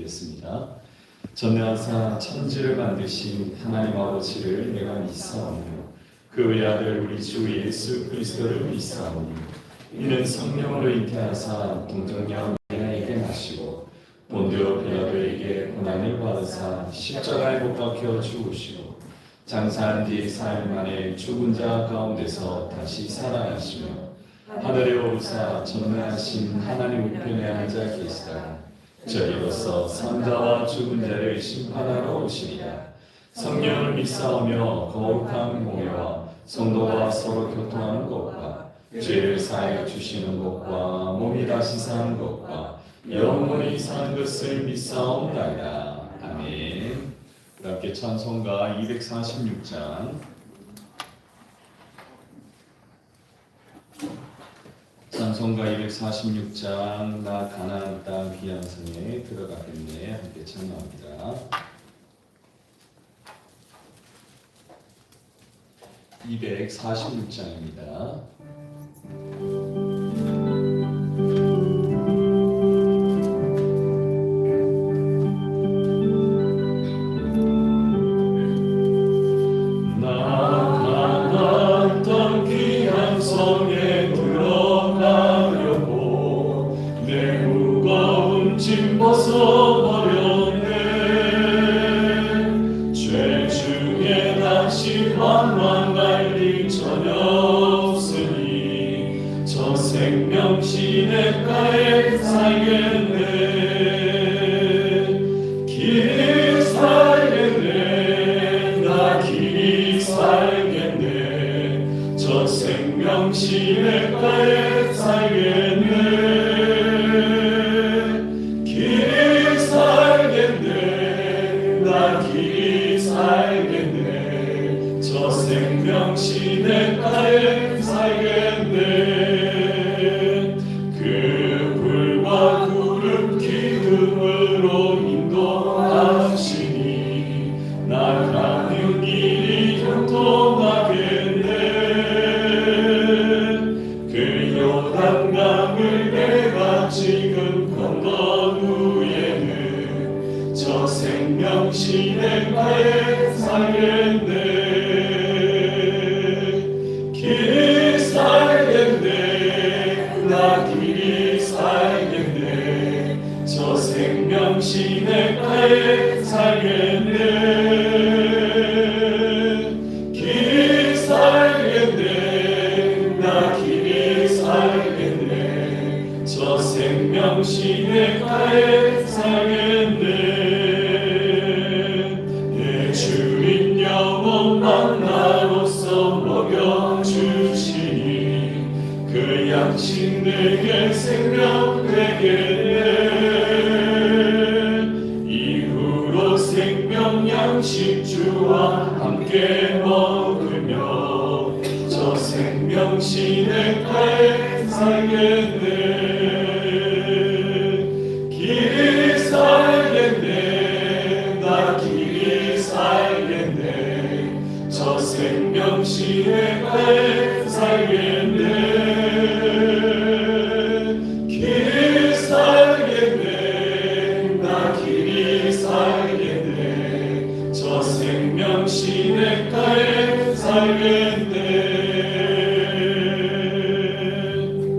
기도드리겠습니다. 전능하사 천지를 만드신 하나님 아버지를 내가 믿사오며 그 외아들 우리 주 예수 그리스도를 믿사오니 이는 성령으로 잉태하사 동정녀 마리아에게 나시고 본디오 빌라도에게 고난을 받으사 십자가에 못 박혀 죽으시고 장사한 뒤 사흘 만에 죽은 자 가운데서 다시 살아나시며 하늘에 오르사 전능하신 하나님 우편에 앉아 계시다가 저희로서 산자와 죽은 자를 심판하러 오시리라. 성령을 믿사오며 거룩한 공예와 성도와 서로 교통하는 것과 죄를 사하여 주시는 것과 몸이 다시 사는 것과 영원히 사는 것을 믿사옵나이다. 아멘. 우리 함께 찬송가 246장 찬송가 246장 나 가나안 땅 귀한 성에 들어가겠네 함께 찬양합니다. 246장입니다. 시냇가에 살겠네. 길 살겠네. 나 길이 살겠네. 저 생명 시냇가에 살겠네. 길 살겠네. 나 길이 살겠네. 저 생명 시냇가에 살겠네. 기름으로 인도하시니 나가는 길이 형통하겠네. 그 요단강을 내가 지금 건넌 후에는 저 생명 시냇가에 살겠네. 길 살겠네. 나 길이 살겠네. 저 생명 시냇가에 살겠네. 길 살겠네. 나 길이 살겠네. 저 생명 시냇가에 살겠네. 내 주인 영원한 나로서 먹여주시니 그 양식 내게 생명 되겠네. 식주와 함께 먹으며 저 생명 시냇가에 살겠네. 길이 살겠네. 나 길이 살겠네. 저 생명 시냇가에 살겠네. 길이 살겠네. 나 길이 살겠네. 저 생명 시냇가에 살겠네.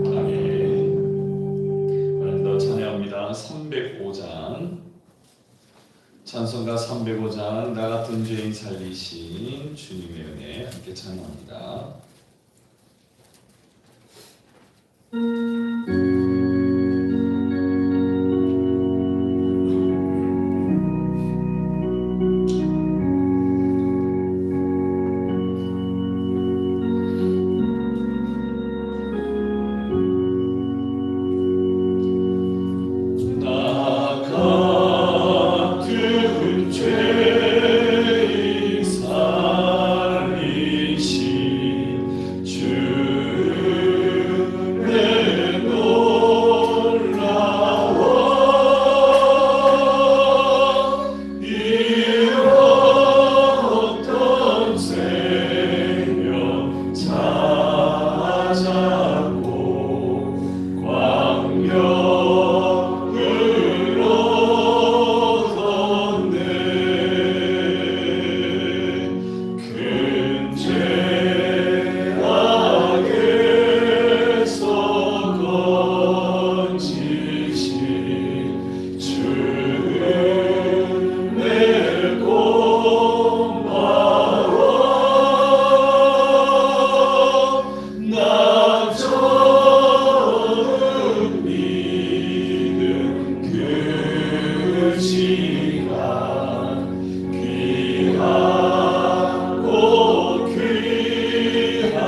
아멘. 오늘도 찬양합니다. 305장 찬송가 305장 나 같은 죄인 살리신 주님의 은혜 함께 찬양합니다. 주 내 귀하고 귀하다.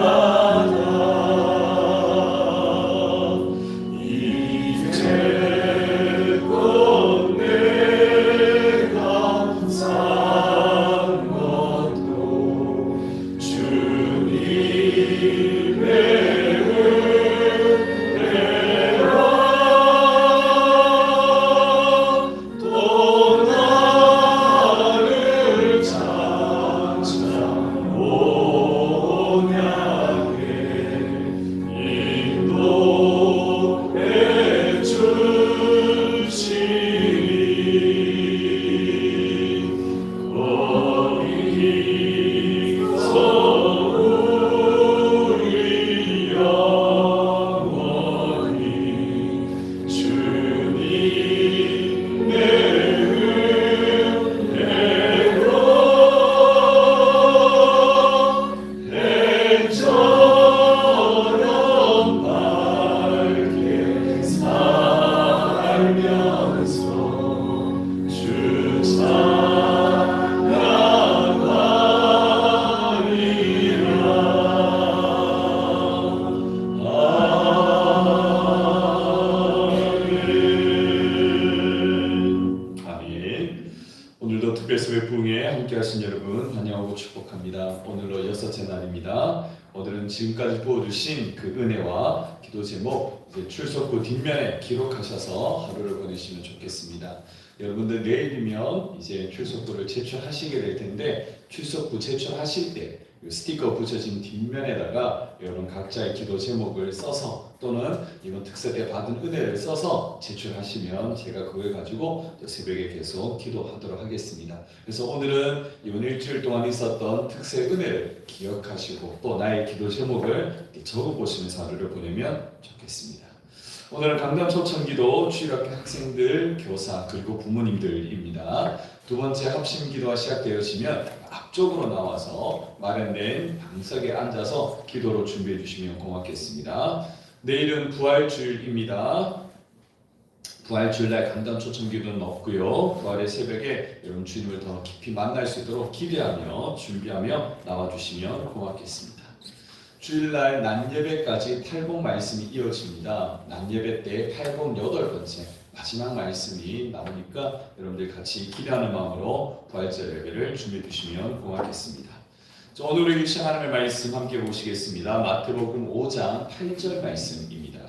이제껏 내가 산 것도 주님의 은혜라. 또 나를 찬양하게 인도해 주시니 거기서 우리 영원히 주님의 은혜로 해처럼 밝게 살면서 주 찬양하리라. 아멘. 오늘도 특별수배 부흥에 함께하신 여러분 환영하고 축복합니다. 오늘로 6째 날입니다. 오늘은 지금까지 부어주신 그 은혜와 기도 제목 이제 출석부 뒷면에 기록하셔서 하루를 보내시면 좋겠습니다. 여러분들 내일이면 이제 출석부를 제출하시게 될 텐데 출석부 제출하실 때 스티커 붙여진 뒷면에다가 여러분 각자의 기도 제목을 써서 또는 이번 특세 때 받은 은혜를 써서 제출하시면 제가 그걸 가지고 또 새벽에 계속 기도하도록 하겠습니다. 그래서 오늘은 이번 일주일 동안 있었던 특세 은혜를 기억하시고 또 나의 기도 제목을 적어보시면서 하루를 보내면 좋겠습니다. 오늘은 강남 초청기도 주일학교 학생들, 교사 그리고 부모님들입니다. 두 번째 합심 기도가 시작되어지면 앞쪽으로 나와서 마련된 방석에 앉아서 기도로 준비해 주시면 고맙겠습니다. 내일은 부활주일입니다. 부활주일날 강단 초청기도는 없고요. 부활의 새벽에 여러분 주님을 더 깊이 만날 수 있도록 기대하며 준비하며 나와주시면 고맙겠습니다. 주일날 낮예배까지 팔복 말씀이 이어집니다. 낮예배 때 팔복 8번째 마지막 말씀이 나오니까 여러분들 같이 기대하는 마음으로 부활절 예배를 준비해 주시면 고맙겠습니다. 오늘 우리 시작 하나님의 말씀 함께 보시겠습니다. 마태복음 5장 8절 말씀입니다.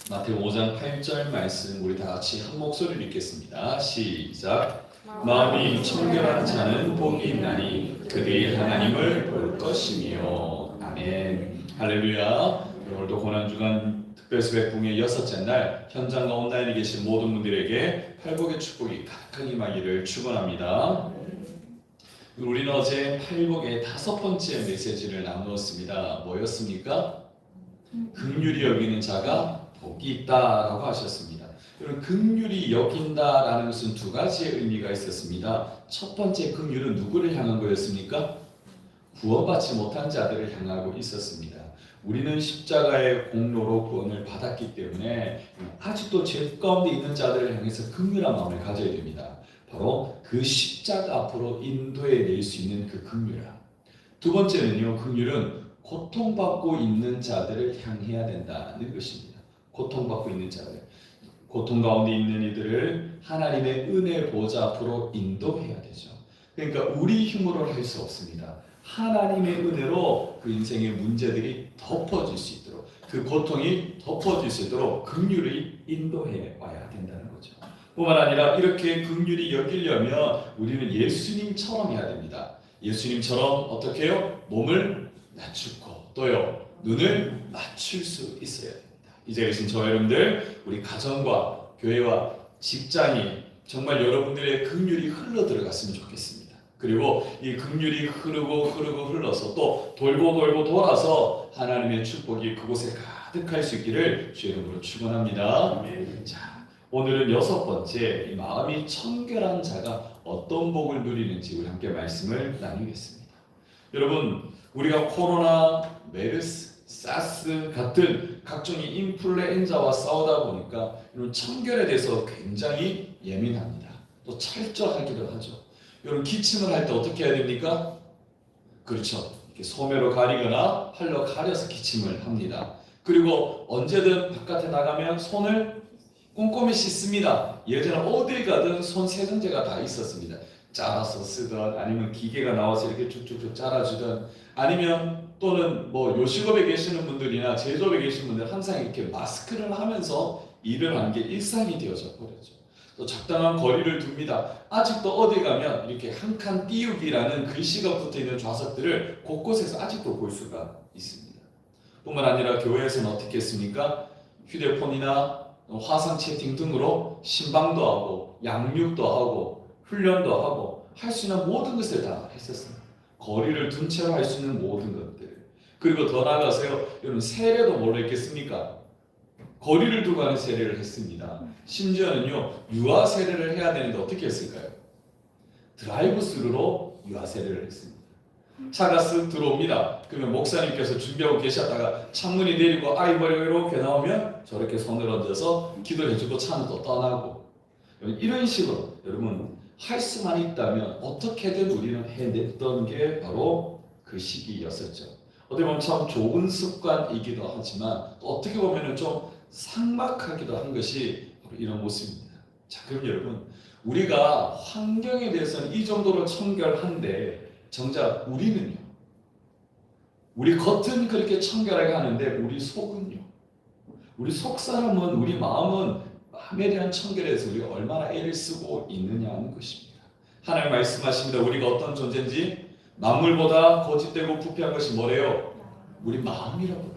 마태복음 5장 8절 말씀 우리 다 같이 한 목소리로 읽겠습니다. 시작. 마음이 청결한 자는 복이 있나니 그들이 하나님을 볼 것이며. 아멘. 할렐루야. 오늘도 고난주간 특별수배 부흥의 6째 날 현장과 온라인에 계신 모든 분들에게 팔복의 축복이 가득하게 임하기를 축원합니다. 우리는 어제 팔복의 5번째 메시지를 나누었습니다. 뭐였습니까? 긍휼히 여기는 자가 복이 있다라고 하셨습니다. 여러분 긍휼히 여긴다라는 것은 두 가지의 의미가 있었습니다. 첫 번째 긍휼은 누구를 향한 거였습니까? 구원받지 못한 자들을 향하고 있었습니다. 우리는 십자가의 공로로 구원을 받았기 때문에 아직도 죄 가운데 있는 자들을 향해서 긍휼한 마음을 가져야 됩니다. 바로 그 십자가 앞으로 인도해 낼 수 있는 그 긍휼함. 두 번째는요, 긍휼은 고통받고 있는 자들을 향해야 된다는 것입니다. 고통받고 있는 자들, 고통 가운데 있는 이들을 하나님의 은혜 보좌 앞으로 인도해야 되죠. 그러니까 우리 힘으로 할 수 없습니다. 하나님의 은혜로 그 인생의 문제들이 덮어질 수 있도록, 그 고통이 덮어질 수 있도록 긍휼히 인도해 와야 된다는 거죠. 뿐만 아니라 이렇게 긍휼히 여기려면 우리는 예수님처럼 해야 됩니다. 예수님처럼 어떻게 해요? 몸을 낮추고 또요 눈을 맞출 수 있어야 됩니다. 이제 계신 저 여러분들, 우리 가정과 교회와 직장이 정말 여러분들의 긍휼이 흘러 들어갔으면 좋겠습니다. 그리고 이 긍휼이 흐르고 흘러서 또 돌고 돌아서 하나님의 축복이 그곳에 가득할 수 있기를 주의 이름으로 축원합니다. 자, 오늘은 6번째, 이 마음이 청결한 자가 어떤 복을 누리는지 우리 함께 말씀을 나누겠습니다. 여러분, 우리가 코로나, 메르스, 사스 같은 각종의 인플루엔자와 싸우다 보니까 이런 청결에 대해서 굉장히 예민합니다. 또 철저하기도 하죠. 이런 기침을 할 때 어떻게 해야 됩니까? 그렇죠. 이렇게 소매로 가리거나 팔로 가려서 기침을 합니다. 그리고 언제든 바깥에 나가면 손을 꼼꼼히 씻습니다. 예전에 어디 가든 손 세정제가 다 있었습니다. 짜라서 쓰던 아니면 기계가 나와서 이렇게 쭉쭉쭉 짜라주던 아니면 또는 뭐 요식업에 계시는 분들이나 제조업에 계시는 분들 항상 이렇게 마스크를 하면서 일을 하는 게 일상이 되어져 버렸죠. 또 적당한 거리를 둡니다. 아직도 어디 가면 이렇게 한 칸 띄우기라는 글씨가 붙어 있는 좌석들을 곳곳에서 아직도 볼 수가 있습니다. 뿐만 아니라 교회에서는 어떻게 했습니까? 휴대폰이나 화상 채팅 등으로 신방도 하고 양육도 하고 훈련도 하고 할 수 있는 모든 것을 다 했었습니다. 거리를 둔 채로 할 수 있는 모든 것들. 그리고 더 나아가서요, 여러분 세례도 뭘로 했겠습니까? 거리를 두고 하는 세례를 했습니다. 심지어는요, 유아 세례를 해야 되는데 어떻게 했을까요? 드라이브 스루로 유아 세례를 했습니다. 차가 쓱 들어옵니다. 그러면 목사님께서 준비하고 계셨다가 창문이 내리고 아이 머리가 이렇게 나오면 저렇게 손을 얹어서 기도를 해주고 차는 또 떠나고 이런 식으로 여러분 할 수만 있다면 어떻게든 우리는 해냈던 게 바로 그 시기였었죠. 어떻게 보면 참 좋은 습관이기도 하지만 또 어떻게 보면 좀 삭막하기도 한 것이 바로 이런 모습입니다. 자, 그럼 여러분 우리가 환경에 대해서는 이 정도로 청결한데 정작 우리는요, 우리 겉은 그렇게 청결하게 하는데 우리 속은요, 우리 속 사람은 우리 마음은 마음에 대한 청결에 대해서 우리가 얼마나 애를 쓰고 있느냐 하는 것입니다. 하나님 말씀하십니다. 우리가 어떤 존재인지 만물보다 거짓되고 부패한 것이 뭐래요? 우리 마음이라고요.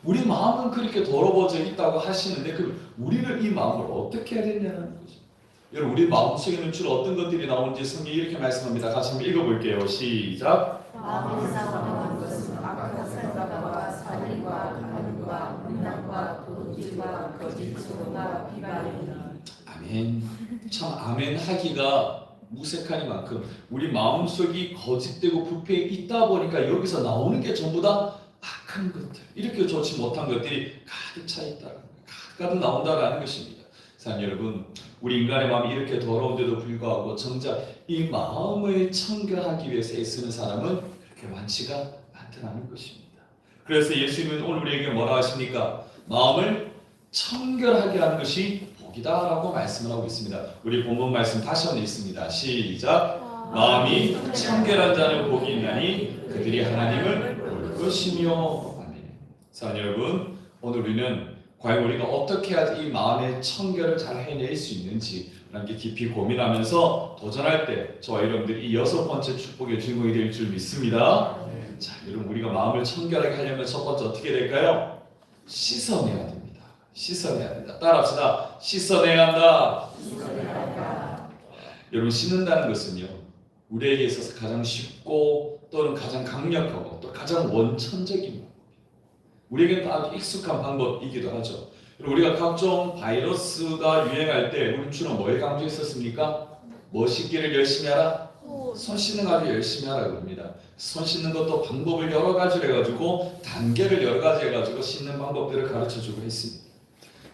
우리 마음은 그렇게 더러워져 있다고 하시는데 그럼 우리는 이 마음을 어떻게 해야 되냐는 거죠. 여러분 우리 마음속에는 주로 어떤 것들이 나오는지 성경이 이렇게 말씀합니다. 같이 한번 읽어볼게요. 시작. 마음에서 나오는 것은 악한 생각과 살인과 간음과 음란과 도둑질과 거짓 증오와 비방이니라. 아멘. 참 아멘 하기가 무색하니만큼 우리 마음속이 거짓되고 부패에 있다 보니까 여기서 나오는 게 전부 다 악한 것들, 이렇게 좋지 못한 것들이 가득 차 있다, 가득 나온다라는 것입니다. 사랑 여러분, 우리 인간의 마음이 이렇게 더러운데도 불구하고 정작 이 마음을 청결하기 위해서 애쓰는 사람은 그렇게 많지가 않다는 것입니다. 그래서 예수님은 오늘 우리에게 뭐라 하십니까? 마음을 청결하게 하는 것이 복이다라고 말씀을 하고 있습니다. 우리 본문 말씀 다시 한번 읽습니다. 시작. 마음이 청결한 자는 복이 있나니 그들이 하나님을 볼 것이며. 아멘. 사랑 여러분, 오늘 우리는 과연 우리가 어떻게 해야지 이 마음의 청결을 잘 해낼 수 있는지 라는 게 깊이 고민하면서 도전할 때 저와 여러분들이 이 6번째 축복의 주인공이 될 줄 믿습니다. 자, 여러분 우리가 마음을 청결하게 하려면 첫 번째 어떻게 될까요? 씻어내야 됩니다. 씻어내야 된다. 따라합시다. 씻어내야 한다. 여러분 씻는다는 것은요, 우리에게 있어서 가장 쉽고 또는 가장 강력하고 또 가장 원천적인 방법이에요. 우리에게는 아주 익숙한 방법이기도 하죠. 우리가 각종 바이러스가 유행할 때 우리 주로 뭘 강조했었습니까? 뭐 씻기를 열심히 하라? 손 씻는 거 아주 열심히 하라고 합니다. 손 씻는 것도 방법을 여러 가지로 해가지고 단계를 여러 가지 해가지고 씻는 방법들을 가르쳐주고 했습니다.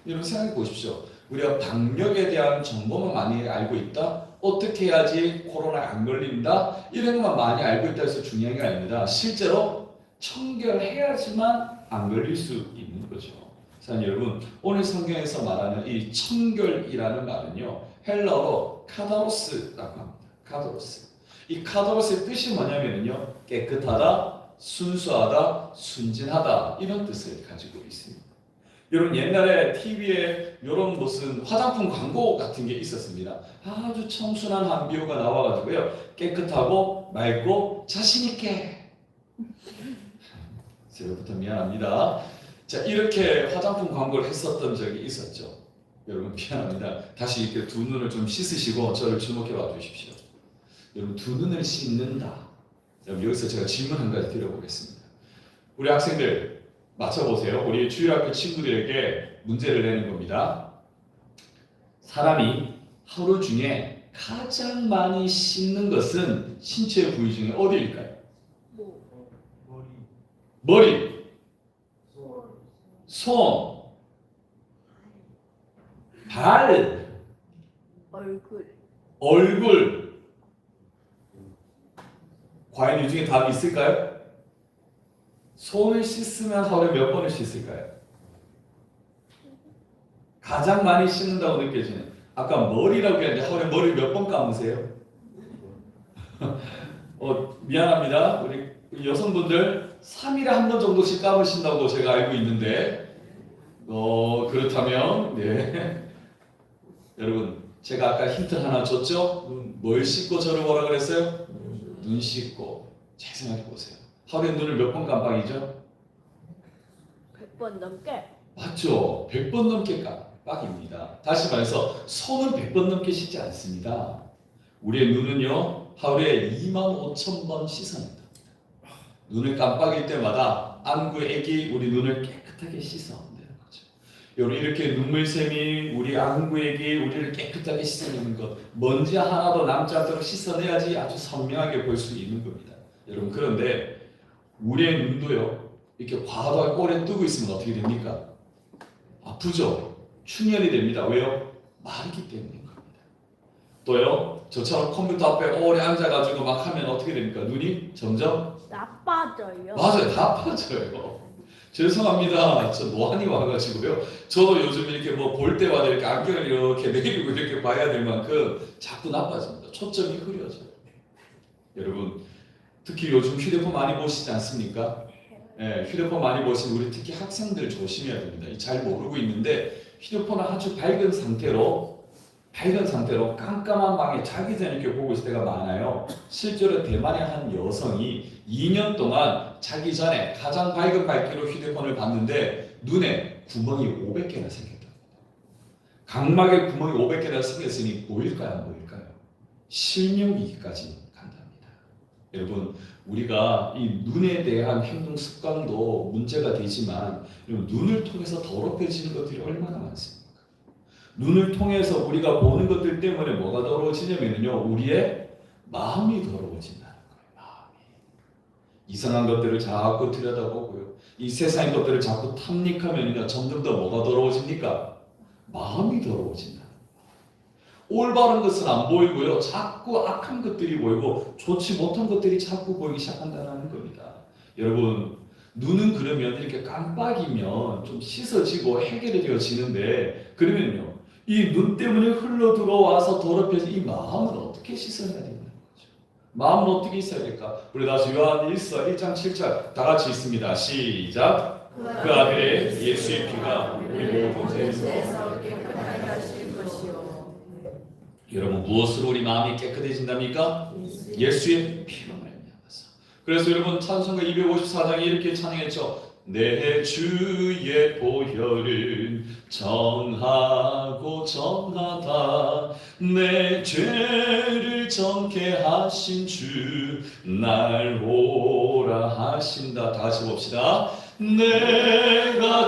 여러분 생각해 보십시오. 우리가 방역에 대한 정보만 많이 알고 있다? 어떻게 해야지 코로나에 안 걸린다? 이런 것만 많이 알고 있다 해서 중요한 게 아닙니다. 실제로 청결해야지만 안 걸릴 수 있는 거죠. 자, 여러분 오늘 성경에서 말하는 이 청결이라는 말은요, 헬라어로 카다로스라고 합니다. 카다로스. 이 카다로스의 뜻이 뭐냐면요, 깨끗하다, 순수하다, 순진하다 이런 뜻을 가지고 있습니다. 여러분 옛날에 TV에 이런 무슨 화장품 광고 같은 게 있었습니다. 아주 청순한 한 배우가 나와가지고요, 깨끗하고 맑고 자신 있게. 제가부터 미안합니다. 자, 이렇게 화장품 광고를 했었던 적이 있었죠. 여러분 미안합니다. 다시 이렇게 두 눈을 좀 씻으시고 저를 주목해 봐 주십시오. 여러분 두 눈을 씻는다. 여러분 여기서 제가 질문 한 가지 드려보겠습니다. 우리 학생들 맞춰보세요. 우리 주일학교 친구들에게 문제를 내는 겁니다. 사람이 하루 중에 가장 많이 씻는 것은 신체 부위 중에 어디일까요? 머리. 손, 발, 얼굴. 얼굴. 과연 이 중에 답이 있을까요? 손을 씻으면 하루에 몇 번을 씻을까요? 가장 많이 씻는다고 느껴지는. 아까 머리라고 했는데 하루에 머리 몇 번 감으세요? 미안합니다. 우리 여성분들 3일에 한 번 정도씩 감으신다고 제가 알고 있는데 그렇다면 네. 여러분 제가 아까 힌트 하나 줬죠? 뭘 씻고 저를 뭐라 그랬어요? 눈 씻고. 잘 생각해 보세요. 하루에 눈을 몇 번 깜빡이죠? 100번 넘게. 맞죠? 100번 넘게 깜빡입니다. 다시 말해서 손은 100번 넘게 씻지 않습니다. 우리의 눈은요 하루에 25,000번 씻어낸다. 눈을 깜빡일 때마다 안구액이 우리 눈을 깨끗하게 씻어내는 거죠. 여러분 이렇게 눈물샘이 우리 안구액이 우리를 깨끗하게 씻어내는 것, 먼지 하나도 남지 않도록 씻어내야지 아주 선명하게 볼 수 있는 겁니다. 여러분 그런데 우리의 눈도요 이렇게 과도하게 오래 뜨고 있으면 어떻게 됩니까? 아프죠? 충혈이 됩니다. 왜요? 마르기 때문인 겁니다. 또요 저처럼 컴퓨터 앞에 오래 앉아가지고 막 하면 어떻게 됩니까? 눈이 점점 나빠져요. 맞아요. 다 빠져요. 죄송합니다. 저 노안이 와가지고요. 저도 요즘 이렇게 뭐 볼 때마다 이렇게 안경을 이렇게 내리고 이렇게 봐야 될 만큼 자꾸 나빠집니다. 초점이 흐려져요. 여러분 특히 요즘 휴대폰 많이 보시지 않습니까? 네, 휴대폰 많이 보시는 우리 특히 학생들 조심해야 됩니다. 잘 모르고 있는데 휴대폰을 아주 밝은 상태로 깜깜한 방에 자기 전에 이렇게 보고 있을 때가 많아요. 실제로 대만의 한 여성이 2년 동안 자기 전에 가장 밝은 밝기로 휴대폰을 봤는데 눈에 구멍이 500개나 생겼다. 각막에 구멍이 500개나 생겼으니 보일까요? 안 보일까요? 실명이기까지 간답니다. 여러분 우리가 이 눈에 대한 행동 습관도 문제가 되지만 눈을 통해서 더럽혀지는 것들이 얼마나 많습니까? 눈을 통해서 우리가 보는 것들 때문에 뭐가 더러워지냐면요 우리의 마음이 더러워진다는 거예요. 마음이 이상한 것들을 자꾸 들여다보고요 이 세상의 것들을 자꾸 탐닉하면요 점점 더 뭐가 더러워집니까? 마음이 더러워진다. 올바른 것은 안 보이고요 자꾸 악한 것들이 보이고 좋지 못한 것들이 자꾸 보이기 시작한다는 겁니다. 여러분 눈은 그러면 이렇게 깜빡이면 좀 씻어지고 해결이 되어지는데 그러면요 이 눈 때문에 흘러 들어와서 더럽혀진 이 마음은 어떻게 씻어내야 되는 거죠? 마음은 어떻게 있어야 될까? 우리 다시 요한 1서 1장 7절 다 같이 읽습니다. 시작. 그 아들의 예수의 피가 우리 모든 죄에서 깨끗하게 하실 것이요. 여러분 무엇으로 우리 마음이 깨끗해진답니까? 예수의 피로 말미암아서. 그래서 여러분 찬송가 254장에 이렇게 찬양했죠. 내 주의 보혈은 정하고 정하다 내 죄를 정케 하신 주 날 오라 하신다. 다 같이 봅시다. 내가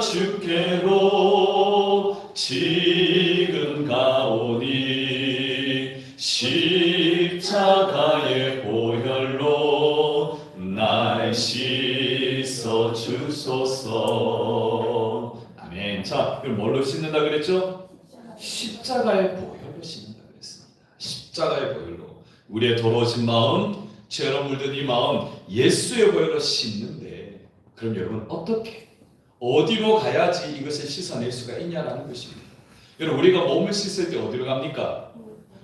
주께로 지금 가오니 십자가의 보혈로 날 씻어 주소서. 아멘. 자, 그럼 뭘로 씻는다 그랬죠? 십자가의 보혈로 씻는다 그랬습니다. 십자가의 보혈로 우리의 더러워진 마음, 죄로 물든 이 마음 예수의 보혈로 씻는데 그럼 여러분 어떻게 어디로 가야지 이것을 씻어낼 수가 있냐라는 것입니다. 여러분 우리가 몸을 씻을 때 어디로 갑니까?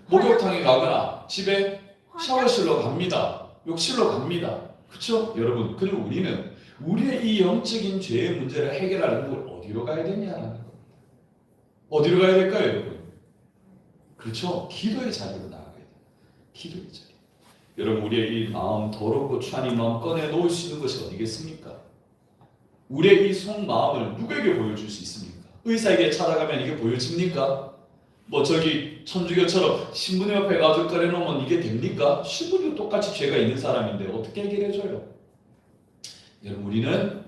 목욕탕에 가거나 집에 샤워실로 갑니다. 욕실로 갑니다. 그렇죠? 여러분 그럼 우리는 우리의 이 영적인 죄의 문제를 해결하는 걸 어디로 가야 되냐라는 겁니다. 어디로 가야 될까요 여러분? 그렇죠? 기도의 자리로 나아가야 돼요. 기도의 자리. 여러분 우리의 이 마음 더럽고 추한 이 마음 꺼내놓을 수 있는 것이 어디겠습니까? 우리의 이 속마음을 누구에게 보여줄 수 있습니까? 의사에게 찾아가면 이게 보여집니까? 뭐 저기 천주교처럼 신부님 옆에 가지고 꺼내놓으면 이게 됩니까? 신부님도 똑같이 죄가 있는 사람인데 어떻게 해결해줘요? 여러분 우리는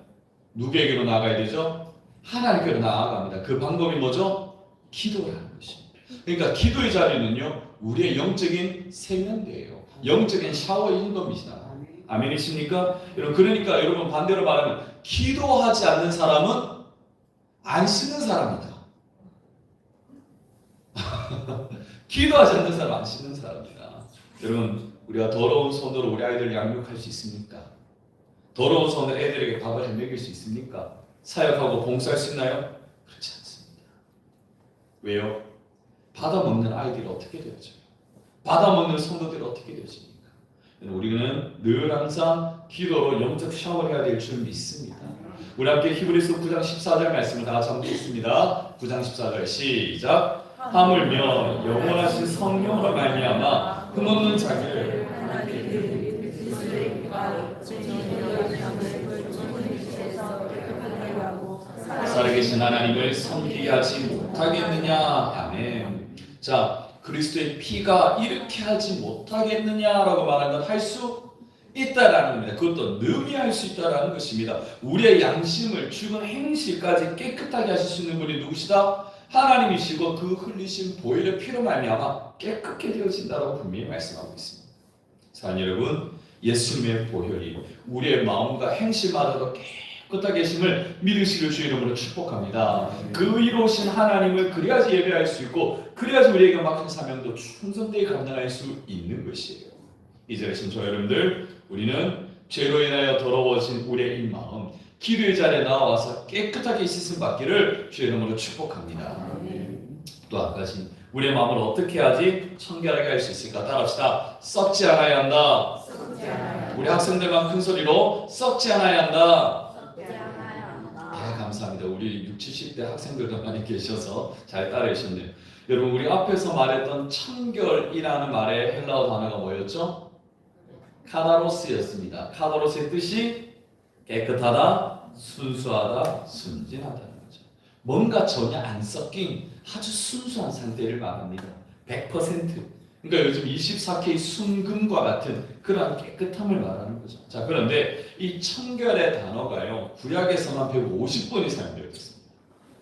누구에게로 나아가야 되죠? 하나님께로 나아갑니다. 그 방법이 뭐죠? 기도라는 것입니다. 그러니까 기도의 자리는요 우리의 영적인 세면대예요. 영적인 샤워인 겁니다. 아멘이십니까? 여러분 그러니까 여러분 반대로 말하면 기도하지 않는 사람은 안 씻는 사람이다. 기도하지 않는 사람 안 씻는 사람이다. 여러분, 우리가 더러운 손으로 우리 아이들 양육할 수 있습니까? 더러운 손으로 애들에게 밥을 해먹일 수 있습니까? 사역하고 봉사할 수 있나요? 그렇지 않습니다. 왜요? 받아먹는 아이들이 어떻게 되어져요? 받아먹는 성도들이 어떻게 되어집니까? 우리는 늘 항상 기도로 영적 샤워를 해야 될 줄 믿습니다. 우리 함께 히브리서 9장 14절 말씀을 다 같이 한번 읽습니다. 9장 14절 시작. 하물며 영원하신 성령으로 말미암아 흠없는 자기를 살아계신 하나님을 섬기게 하지 못하겠느냐. 아멘. 자, 그리스도의 피가 이렇게 하지 못하겠느냐라고 말하는 건 할 수 있다라는 겁니다. 그것도 능히 할 수 있다라는 것입니다. 우리의 양심을 죽은 행실까지 깨끗하게 하실 수 있는 분이 누구시다? 하나님이시고 그 흘리신 보혈의 피로 말미암아 깨끗게 되어진다라고 분명히 말씀하고 있습니다. 사랑하는 여러분, 예수님의 보혈이 우리의 마음과 행실마다도 깨끗하게 계심을 믿으시길 주의 이름으로 축복합니다. 그 의로우신 하나님을 그래야지 예배할 수 있고 그래야지 우리에게 맡긴 사명도 충성되게 감당할 수 있는 것이에요. 이제 저 여러분들, 우리는 죄로 인하여 더러워진 우리의 이 마음 기도의 자리에 나와서 깨끗하게 씻음 받기를 주의 이름으로 축복합니다. 또 한 가지, 우리의 마음을 어떻게 해야지 청결하게 할 수 있을까? 따라합시다. 썩지 않아야 한다. 우리 학생들만 큰 소리로 썩지 않아야 한다. 감사합니다. 우리 60, 70대 학생들도 많이 계셔서 잘 따라하셨네요. 여러분, 우리 앞에서 말했던 청결이라는 말의 헬라어 단어가 뭐였죠? 카다로스였습니다. 카다로스의 뜻이 깨끗하다, 순수하다, 순진하다는 거죠. 뭔가 전혀 안 섞인 아주 순수한 상태를 말합니다. 100%. 그러니까 요즘 24K 순금과 같은 그런 깨끗함을 말하는 거죠. 자, 그런데 이 청결의 단어가요, 구약에서만 150번이 사용되어 있습니다.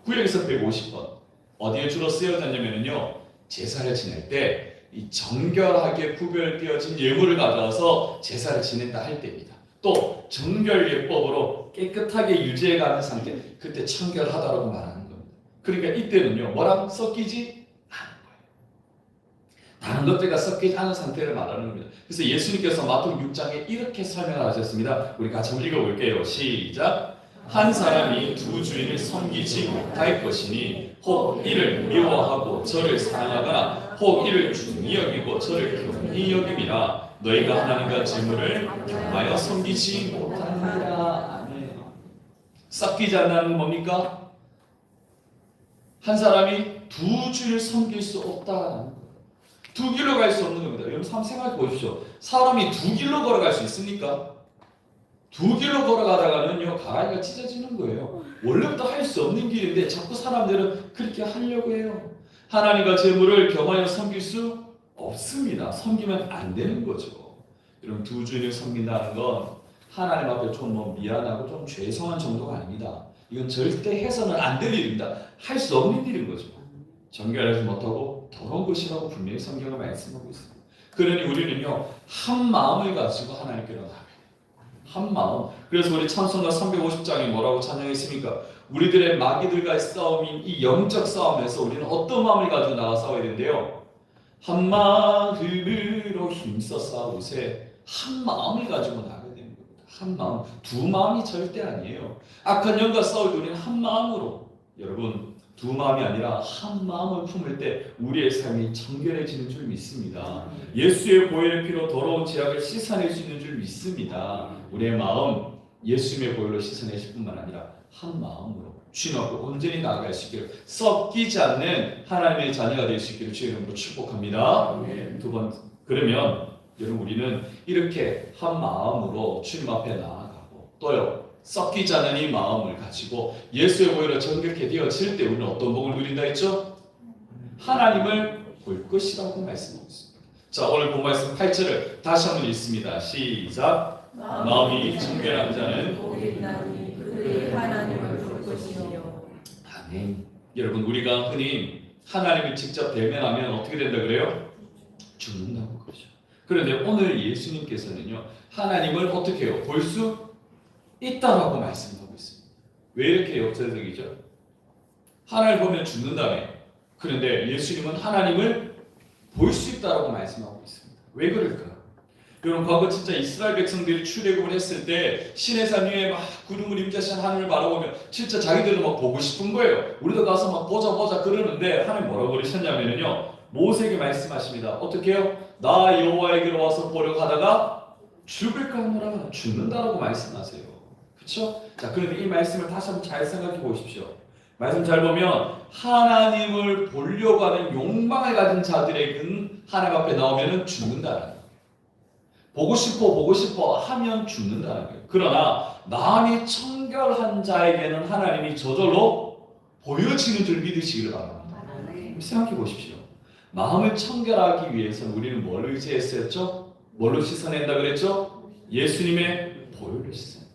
구약에서 150번. 어디에 주로 쓰여졌냐면요, 제사를 지낼 때 이 정결하게 구별되어진 예물을 가져와서 제사를 지낸다 할 때입니다. 또 정결 예법으로 깨끗하게 유지해가는 상태, 그때 청결하다라고 말하는 겁니다. 그러니까 이때는요, 뭐랑 섞이지 않은 거예요. 다른 것들과 섞이지 않은 상태를 말하는 겁니다. 그래서 예수님께서 마태복음 6장에 이렇게 설명을 하셨습니다. 우리 같이 한번 읽어볼게요. 시작. 한 사람이 두 주인을 섬기지 못할 것이니 혹 이를 미워하고 저를 사랑하거나 혹 이를 중히 여기고 저를 경히 여김이라. 너희가 하나님과 재물을 겸하여 섬기지 못하느니라. 아멘. 섞이지 않는 건 뭡니까? 한 사람이 두 주를 섬길 수 없다는 거예요. 두 길로 갈 수 없는 겁니다. 여러분 한번 생각해 보십시오. 사람이 두 길로 걸어갈 수 있습니까? 두 길로 걸어가다가는요, 가라니가 찢어지는 거예요. 원래부터 할 수 없는 길인데 자꾸 사람들은 그렇게 하려고 해요. 하나님과 재물을 겸하여 섬길 수 없습니다. 섬기면 안 되는 거죠. 여러분, 두 주인을 섬긴다는 건 하나님 앞에 좀 미안하고 좀 죄송한 정도가 아닙니다. 이건 절대 해서는 안 될 일입니다. 할 수 없는 일인 거죠. 정결하지 못하고 더러운 것이라고 분명히 성경을 말씀하고 있습니다. 그러니 우리는요, 한 마음을 가지고 하나님께 나아가요. 한 마음. 그래서 우리 찬송가 350장에 뭐라고 찬양했습니까? 우리들의 마귀들과의 싸움인 이 영적 싸움에서 우리는 어떤 마음을 가지고 나가 싸워야 되는데요? 한 마음으로 힘써 싸우세. 한 마음을 가지고 나가야 되는 겁니다. 한 마음. 두 마음이 절대 아니에요. 악한 영과 싸울 때 우리는 한 마음으로. 여러분, 두 마음이 아니라 한 마음을 품을 때 우리의 삶이 청결해지는 줄 믿습니다. 예수의 보혈의 피로 더러운 죄악을 씻어낼 수 있는 줄 믿습니다. 우리의 마음 예수님의 보혈로 씻어내실 뿐만 아니라 한 마음으로 주님 앞에 온전히 나아갈 수 있기를, 섞이지 않는 하나님의 자녀가 될 수 있기를 주의 이름으로 축복합니다. 두 번, 그러면 여러분 우리는 이렇게 한 마음으로 주님 앞에 나아가고 또요, 섞이지 않는 이 마음을 가지고 예수의 보혈로 정결케 되어질 때 우리는 어떤 복을 누린다 했죠? 하나님을 볼 것이라고 말씀하고 있습니다. 자, 오늘 본 말씀 8절을 다시 한번 읽습니다. 시작. 마음이 정결한 자는 하나님을 볼 것이요. 아멘. 여러분, 우리가 흔히 하나님을 직접 대면하면 어떻게 된다 그래요? 죽는다고 그러죠. 그런데 오늘 예수님께서는요, 하나님을 어떻게 해요? 볼 수 있다라고 말씀하고 있습니다. 왜 이렇게 역설적이죠? 하나님을 보면 죽는다며. 그런데 예수님은 하나님을 볼 수 있다라고 말씀하고 있습니다. 왜 그럴까? 여러분, 과거 진짜 이스라엘 백성들이 출애굽을 했을 때 시내 산 위에 막 구름을 임자신 하늘을 바라보면 진짜 자기들도 막 보고 싶은 거예요. 우리도 가서 막 보자 그러는데 하나님 뭐라고 그러셨냐면요, 모세에게 말씀하십니다. 어떻게 해요? 나 여호와에게로 와서 보려고 하다가 죽을까 하노라. 죽는다라고 말씀하세요. 그렇죠? 자, 그런데 이 말씀을 다시 한번 잘 생각해 보십시오. 말씀 잘 보면 하나님을 보려고 하는 욕망을 가진 자들에게는 하나님 앞에 나오면은 죽는다는 거예요. 보고 싶어 하면 죽는다는 거예요. 그러나 마음이 청결한 자에게는 하나님이 저절로 보여지는 줄 믿으시기를 바랍니다. 생각해 보십시오. 마음을 청결하기 위해서는 우리는 뭘 의지했었죠? 뭘로 씻어낸다 그랬죠? 예수님의 보혈을 씻어낸다.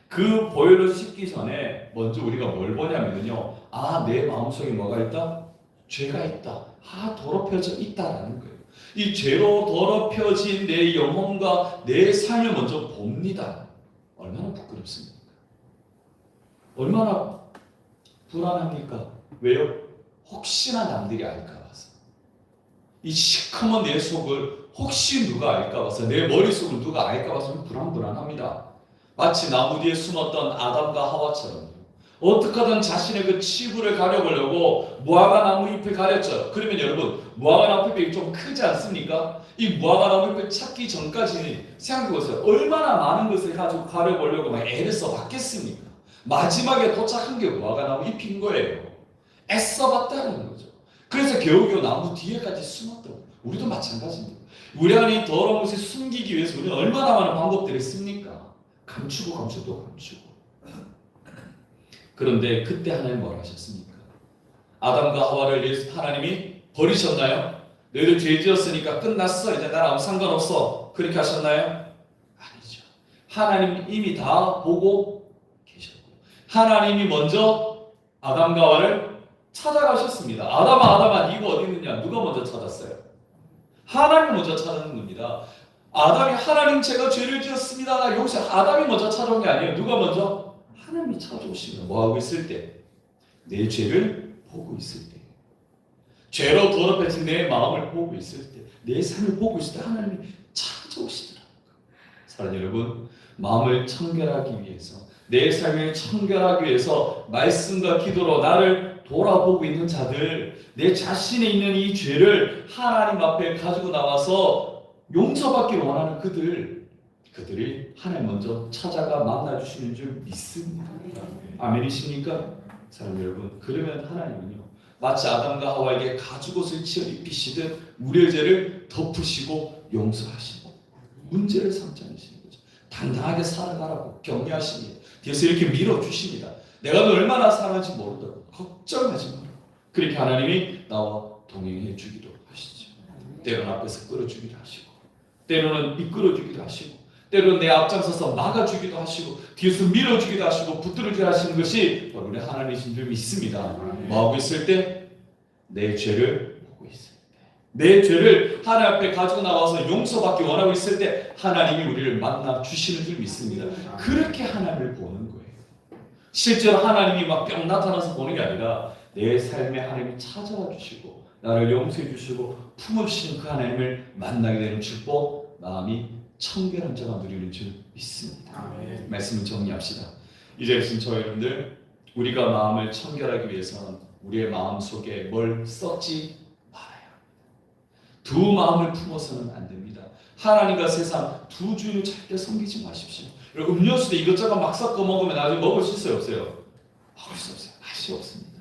그 보혈을 씻기 전에 먼저 우리가 뭘 보냐면요, 아, 내 마음속에 뭐가 있다? 죄가 있다. 아, 더럽혀져 있다라는 거예요. 이 죄로 더럽혀진 내 영혼과 내 삶을 먼저 봅니다. 얼마나 부끄럽습니까? 얼마나 불안합니까? 왜요? 혹시나 남들이 알까 봐서. 이 시커먼 내 속을 혹시 누가 알까 봐서, 내 머릿속을 누가 알까 봐서 불안합니다. 마치 나무 뒤에 숨었던 아담과 하와처럼 어떻게 하든 자신의 그 치부를 가려보려고 무화과 나무 잎을 가렸죠. 그러면 여러분, 무화과 나무 잎이 좀 크지 않습니까? 이 무화과 나무 잎을 찾기 전까지 생각해보세요. 얼마나 많은 것을 가지고 가려보려고 막 애를 써봤겠습니까? 마지막에 도착한 게 무화과 나무 잎인 거예요. 애써봤다는 거죠. 그래서 겨우겨우 나무 뒤에까지 숨었던 거예요. 우리도 마찬가지입니다. 우리 안에 더러운 것을 숨기기 위해서 우리는 얼마나 많은 방법들을 씁니까? 감추고. 그런데 그때 하나님 뭐라 하셨습니까? 아담과 하와를 하나님이 버리셨나요? 너희들 죄 지었으니까 끝났어, 이제 나랑 아무 상관없어, 그렇게 하셨나요? 아니죠. 하나님 이미 다 보고 계셨고, 하나님이 먼저 아담과 하와를 찾아가셨습니다. 아담아 네가 어디 있느냐? 누가 먼저 찾았어요? 하나님이 먼저 찾는 겁니다. 아담이 하나님 제가 죄를 지었습니다, 여기서 아담이 먼저 찾아온 게 아니에요. 누가 먼저? 하나님이 찾아오시면 뭐하고 있을 때? 내 죄를 보고 있을 때, 죄로 더럽혀진 내 마음을 보고 있을 때, 내 삶을 보고 있을 때 하나님이 찾아오시더라고요. 사랑하는 여러분, 마음을 청결하기 위해서, 내 삶을 청결하기 위해서 말씀과 기도로 나를 돌아보고 있는 자들, 내 자신에 있는 이 죄를 하나님 앞에 가지고 나와서 용서받기를 원하는 그들이 하나님 먼저 찾아가 만나주시는 줄 믿습니다. 아멘이십니까? 사랑하는 여러분, 그러면 하나님은요, 마치 아담과 하와에게 가죽옷을 치어 입히시듯 우리의 죄를 덮으시고 용서하시고 문제를 삼지 않으시는 거죠. 당당하게 살아가라고 격려하십니다. 뒤에서 이렇게 밀어주십니다. 내가 너 얼마나 사랑하는지 모른다고 걱정하지 마라. 그렇게 하나님이 나와 동행해 주기도 하시죠. 때로는 앞에서 끌어주기도 하시고, 때로는 이끌어주기도 하시고, 때로는 내 앞장서서 막아주기도 하시고, 뒤에서 밀어주기도 하시고, 붙들어주기도 하시는 것이 바로 우리 하나님이신 줄 믿습니다. 뭐하고 있을 때? 내 죄를 보고 있을 때, 내 죄를 하나님 앞에 가지고 나와서 용서받기 원하고 있을 때 하나님이 우리를 만나 주시는 줄 믿습니다. 그렇게 하나님을 보는 거예요. 실제로 하나님이 막 뿅 나타나서 보는 게 아니라 내 삶에 하나님이 찾아와 주시고 나를 용서해 주시고 품으시는 그 하나님을 만나게 되는 축복, 마음이 청결한 자가 누리는 줄 믿습니다. 말씀을 정리합시다. 이제 저 여러분들, 우리가 마음을 청결하기 위해서는 우리의 마음 속에 뭘 썩지 말아야 합니다. 두 마음을 품어서는 안 됩니다. 하나님과 세상 두 주인을 절대 섬기지 마십시오. 음료수도 이것저것 막 섞어 먹으면 나중에 먹을 수 있어요, 없어요? 먹을 수 없어요. 맛이 없습니다.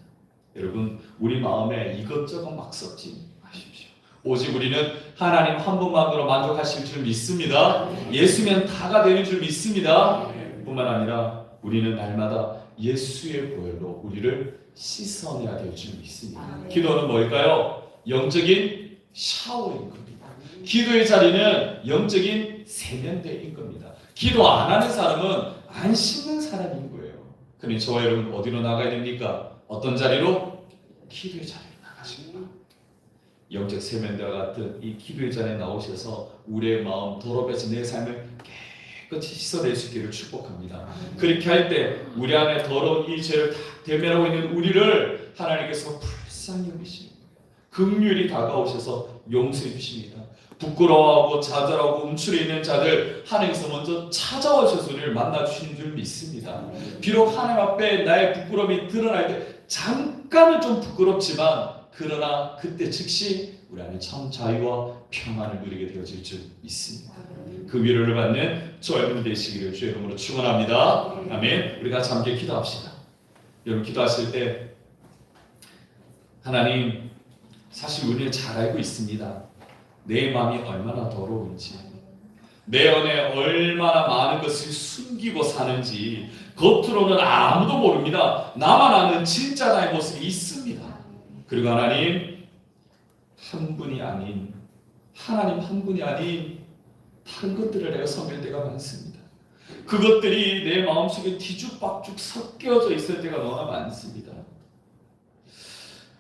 여러분, 우리 마음에 이것저것 막 섞지 마십시오. 오직 우리는 하나님 한 분만으로 만족하실 줄 믿습니다. 예수면 다가 되는 줄 믿습니다. 뿐만 아니라 우리는 날마다 예수의 보혈로 우리를 씻어내야 될 줄 믿습니다. 기도는 뭘까요? 영적인 샤워인 겁니다. 기도의 자리는 영적인 세면대인 겁니다. 기도 안 하는 사람은 안 씻는 사람인 거예요. 그러니 저와 여러분 어디로 나가야 됩니까? 어떤 자리로? 기도의 자리로 나가십니다. 영적 세면대와 같은 이 기도의 자리에 나오셔서 우리의 마음 더럽혀진 내 삶을 깨끗이 씻어낼 수 있기를 축복합니다. 그렇게 할 때 우리 안에 더러운 이 죄를 다 대면하고 있는 우리를 하나님께서 불쌍히 여기시는 긍휼히 다가오셔서 용서해 주십니다. 부끄러워하고 좌절하고 움츠려 있는 자들 하나님께서 먼저 찾아오셔서 우리를 만나 주시는 줄 믿습니다. 비록 하나님 앞에 나의 부끄러움이 드러날 때 잠깐은 좀 부끄럽지만 그러나 그때 즉시 우리 안에 참 자유와 평안을 누리게 되어질 줄 믿습니다. 그 위로를 받는 저와 여러분 되시기를 주의 이름으로 축원합니다. 아멘. 우리 같이 함께 기도합시다. 여러분 기도하실 때 하나님 사실 우리는 잘 알고 있습니다. 내 마음이 얼마나 더러운지, 내 안에 얼마나 많은 것을 숨기고 사는지 겉으로는 아무도 모릅니다. 나만 아는 진짜 나의 모습이 있습니다. 그리고 하나님 한 분이 아닌 하나님 한 분이 아닌 다른 것들을 내가 섬길 때가 많습니다. 그것들이 내 마음속에 뒤죽박죽 섞여져 있을 때가 너무 많습니다.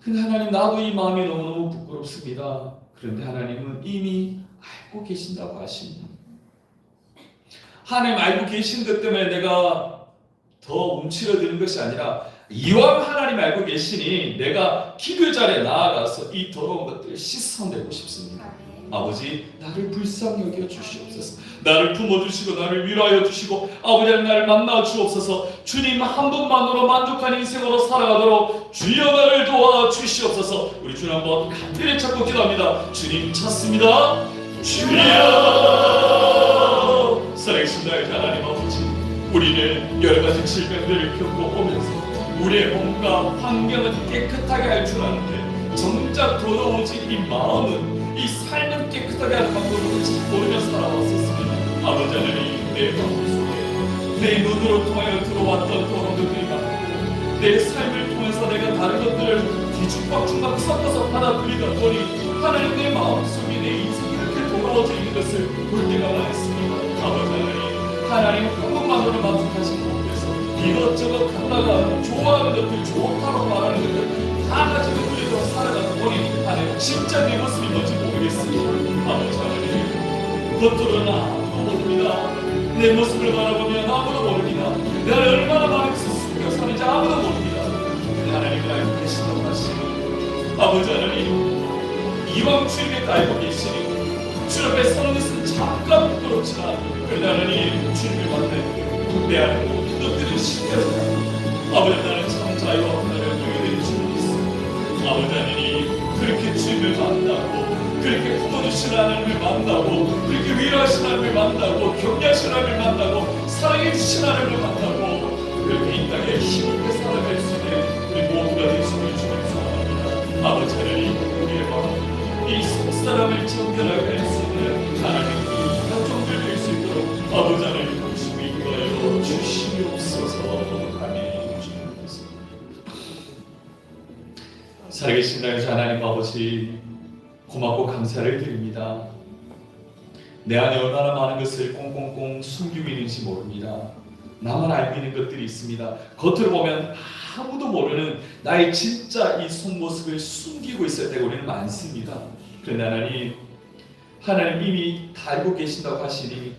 근데 하나님 나도 이 마음이 너무너무 부끄럽습니다. 그런데 하나님은 이미 알고 계신다고 하십니다. 하나님 알고 계신 것 때문에 내가 더 움츠러드는 것이 아니라 이왕 하나님 알고 계시니 내가 기도 자리에 나아가서 이 더러운 것들을 씻어내고 싶습니다. 아버지 나를 불쌍히 여겨 주시옵소서. 나를 품어주시고 나를 위로하여 주시고 아버지 나를 만나 주옵소서. 주님 한 분만으로 만족한 인생으로 살아가도록 주여 나를 도와 주시옵소서. 우리 주님 한번 간절히 찾고 기도합니다. 주님 찾습니다. 주여 살아계신 나의 하나님 아버지, 우리는 여러 가지 질병들을 겪어오면서 우리의 몸과 환경은 깨끗하게 할 줄 아는데 정작 더러워진 이 마음은 이 삶은 깨끗하게 하는 방법을 모르며 살아왔었습니다. 아버지 하나님 내 마음속에 내 눈으로 통하여 들어왔던 더러운 것들이 많고 내 삶을 통해서 내가 다른 것들을 뒤죽박죽 섞어서 받아들이다 보니 하나님 내 마음속에 내 인생이 이렇게 더러워져 있는 것을 볼 때가 많습니다. 아버지 하나님 한 분만으로 만족하신 가운데서 이것저것 갖다가 좋아하는 것들 좋다고 말하는 것들 다 가지고 우리도 살아가다 보니 하나님 진짜 내 모습이 뭔지 모르겠습니다. 아버지 하나님 겉으로는 아무도 모릅니다. 내 모습을 바라보면 아무도 모릅니다. 내가 얼마나 많은 것을 숨겨 사는지 아무도 모릅니다. 근데 하나님은 알고 계신다고 하시니 아버지 하나님 이왕 주님의 알고 계시니 주 앞에 서는 것은 잠깐 부끄럽지만 그러나 하나님 주님을 만나는 내 안에 모든 것들을 신뢰하자. 아버지 나는 참 자유와 평안을 누리게 되는 줄 믿습니다. 아버지 하나님 그렇게 주님을 만나고 그렇게 품어주신 하나님을 만나고 그렇게 위로하신 하나님을 만나고 격려하신 하나님을 만나고 사랑해주신 하나님을 만나고 그렇게 이 땅에 힘있게 살아갈 수 있는 우리 모두가 될 수 있는 주님 사랑합니다. 아버지 하나님 우리의 마음 이 속사람을 정결하게 할 수 있는 하나님 이 가정들 될 수 있도록 아버지 하나님 당신이 인도하여 주시옵소서. 아멘. 살아계신 나의 하나님 아버지 고맙고 감사를 드립니다. 내 안에 얼마나 많은 것을 꽁꽁꽁 숨기고 있는지 모릅니다. 나만 알고 있는 것들이 있습니다. 겉으로 보면 아무도 모르는 나의 진짜 이 속모습을 숨기고 있을 때가 우리는 많습니다. 그런데 하나님 이미 다 알고 계신다고 하시니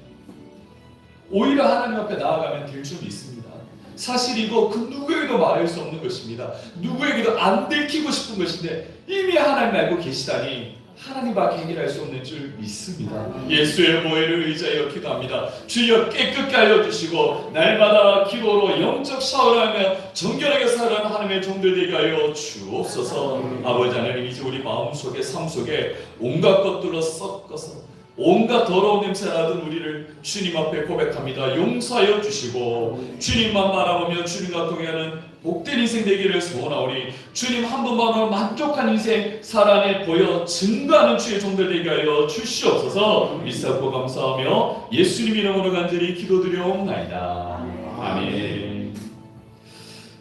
오히려 하나님 앞에 나아가면 될 줄 믿습니다. 사실 이거 그 누구에게도 말할 수 없는 것입니다. 누구에게도 안 들키고 싶은 것인데 이미 하나님 알고 계시다니 하나님밖에 해결할 수 없는 줄 믿습니다. 예수의 보혈을 의지하여 기도합니다. 주여 깨끗게 알려주시고 날마다 기도로 영적 샤워를 하며 정결하게 살아가는 하나님의 종들 되게 하여 주옵소서. 아버지 하나님 이제 우리 마음속에 삶속에 온갖 것들로 섞어서 온갖 더러운 냄새 나던 우리를 주님 앞에 고백합니다. 용서하여 주시고 주님만 바라보며 주님과 동행하는 복된 인생 되기를 소원하오니 주님 한 분만으로 만족한 인생 살아내 보여 증거하는 주의 종들 되게 하여 주시옵소서. 믿사고 감사하며 예수님 이름으로 간절히 기도드려옵나이다. 아멘.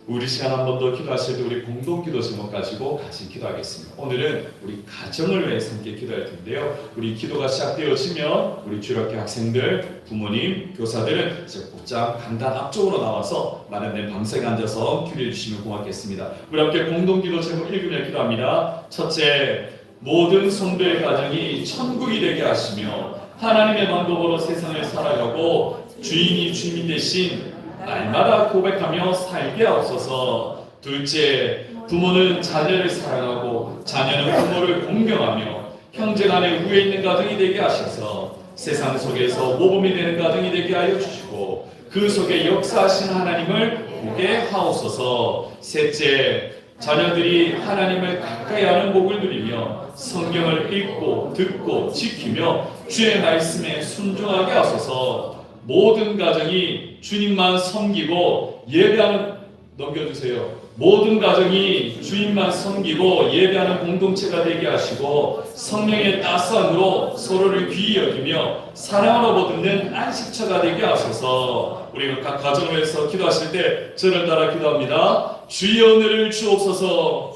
우리 시간 한 번 더 기도하실 때 우리 공동기도 제목 가지고 같이 기도하겠습니다. 오늘은 우리 가정을 위해서 함께 기도할 텐데요. 우리 기도가 시작되어지면 우리 주일학교 학생들, 부모님, 교사들은 이제 곧장 강단 앞쪽으로 나와서 마련된 방석에 앉아서 기도해 주시면 고맙겠습니다. 우리 함께 공동기도 제목 읽으며 기도합니다. 첫째, 모든 성도의 가정이 천국이 되게 하시며 하나님의 방법으로 세상을 살아가고 주인이 주인 대신 날마다 고백하며 살게 하옵소서. 둘째, 부모는 자녀를 사랑하고 자녀는 부모를 공경하며 형제간의 우애 있는 가정이 되게 하셔서 세상 속에서 모범이 되는 가정이 되게 하여 주시고 그 속에 역사하신 하나님을 보게 하옵소서. 셋째, 자녀들이 하나님을 가까이 하는 복을 누리며 성경을 읽고 듣고 지키며 주의 말씀에 순종하게 하소서. 모든 가정이 주님만 섬기고 예배하는 넘겨주세요. 모든 가정이 주님만 섬기고 예배하는 공동체가 되게 하시고 성령의 따스함으로 서로를 귀히 여기며 사랑으로 보듬는 안식처가 되게 하소서. 우리가 각 가정을 위해서 기도하실 때 저를 따라 기도합니다. 주여 은혜를 주옵소서.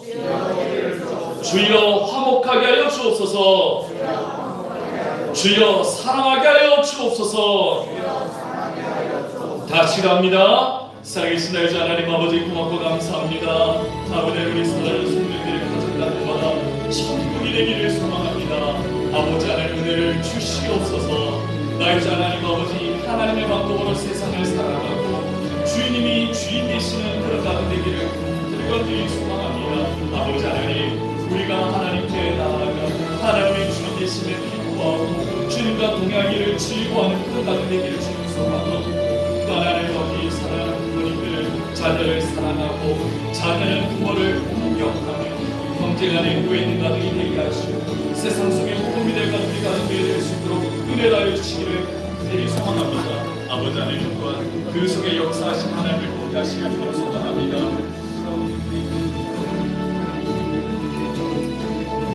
주여 화목하게 하여 주옵소서. 주여 사랑하게 하여 주옵소서. 다시 갑니다. 살아계신 날자 하나님 아버지 고맙고 감사합니다. 아버지 우리 사랑하는 성도들의 가정가정마다 천국이 되기를 소망합니다. 아버지 하나님 은혜를 주시옵소서. 날자 하나님 아버지 하나님의 방법으로 세상을 살아가고 주님이 주인 되시는 그런 가정 되기를 간절히 소망합니다. 아버지 하나님 우리가 하나님께 나아가 하나님의 주인 되심에 기뻐하고 주님과 동행하기를 즐거워하는 그런 가정 되기를 주님 소망하고 또 하나님 아버지 사랑하는 부모님들 자녀를 사랑하고 자녀는 부모를 공경하며 형제간의 우애 있는 가정이 되게 하시고 세상 속에 복음이 될 가정이 될 수 있도록 은혜를 하여 주시기를 간절히 소망합니다. 아버지 하나님 또한 그 속에 역사하신 하나님을 보게 하시기를 소망합니다.